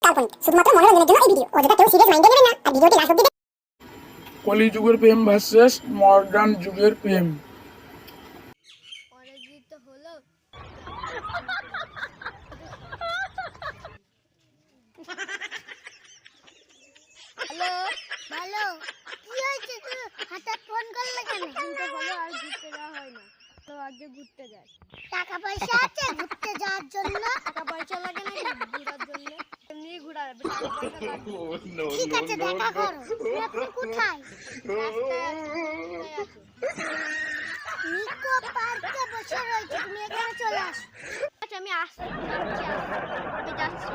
কাল্পনিক, শুধুমাত্র মনোরঞ্জনের জন্য এই ভিডিও। অযথা কেউ সিরিয়াস মাইন্ডে নেবেন না আর ভিডিওটি লাস্ট অবধি কলিযুগের প্রেম ভার্সেস মডার্ন যুগের প্রেম। পরাজিত হলো। হ্যালো ভালো, কি হয়েছে? তুই হঠাৎ ফোন করলে কেন? শুনতে ভালো, আর ঘুরতে যাওয়া হয় না তো আজকে ঘুরতে যাই। টাকা পয়সা আছে ঘুরতে যাওয়ার জন্য? টাকা পয়সা লাগে না ঘোরার জন্য, এমনি ঘোরার টাকা পয়সা লাগে। ঠিক আছে, দেখা করো। তুমি এখন কোথায়? রাস্তায় আছি। নিকো পার্কে বসে রয়েছে, তুমি এখানে চলে আসো। আচ্ছা, আমি আসছি, আমি যাচ্ছি।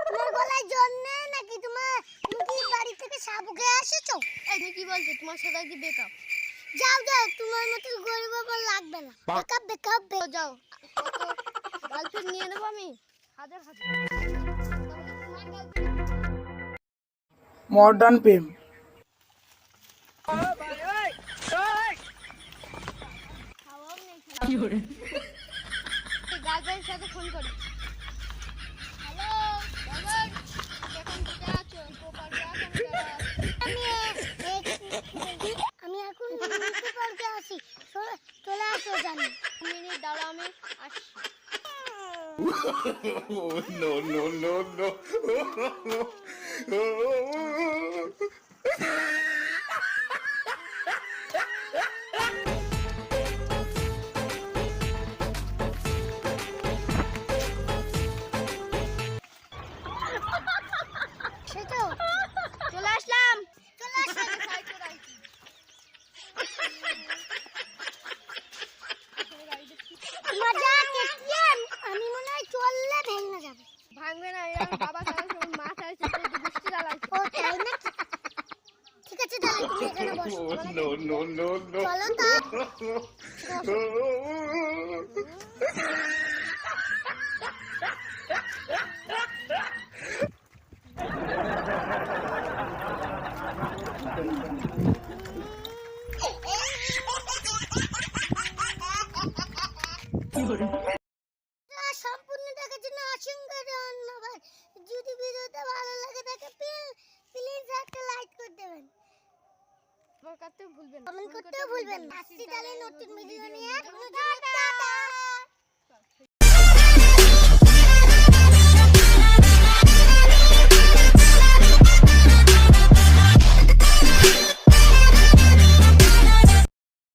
তোমার গলায় জ্বর নেই নাকি? তুমি কি বাড়ি থেকে সাবু খেয়ে এসেছো? তুমি কি বলছো? তোমার সাথে কি বেকআপ? যাও যাও, তোমার মতো গরিব আবার লাগবে না। বেকআপ যাও, গার্লফ্রেন্ড নিয়ে নেবো আমি হাজার হাজার। মডার্ন প্রেম। গার্লফ্রেন্ডের সাথে ফোন করি। হ্যালো গার্লফ্রেন্ড, এখন কোথায় আছো? আমি এখন নিকো পার্কে আছি, চলে আসো। জানি মিনিট দাঁড়াও, আমি আসছি। No, no, no, no. সেতো চলে আসলাম, চলে আসলাম। মজা কেটিএম, আমি মনে হয় চললে ভেঙে যাবে। ভাঙবে না, এর বাবা চালাচ্ছে, মা চালাচ্ছে, বৃষ্টি চালাচ্ছে। ও তাই না? ঠিক আছে, তাহলে তুমি এখানে বসো। No, no, no, no. চলো তো। সম্পূর্ণ দেখার জন্য অসংখ্য ধন্যবাদ। যদি ভিডিওটা ভালো লাগে থাকে প্লিজ একটা লাইক করে দেবেন, কমেন্ট করতেও ভুলবেন না। আসছি তাহলে নতুন ভিডিও নিয়ে।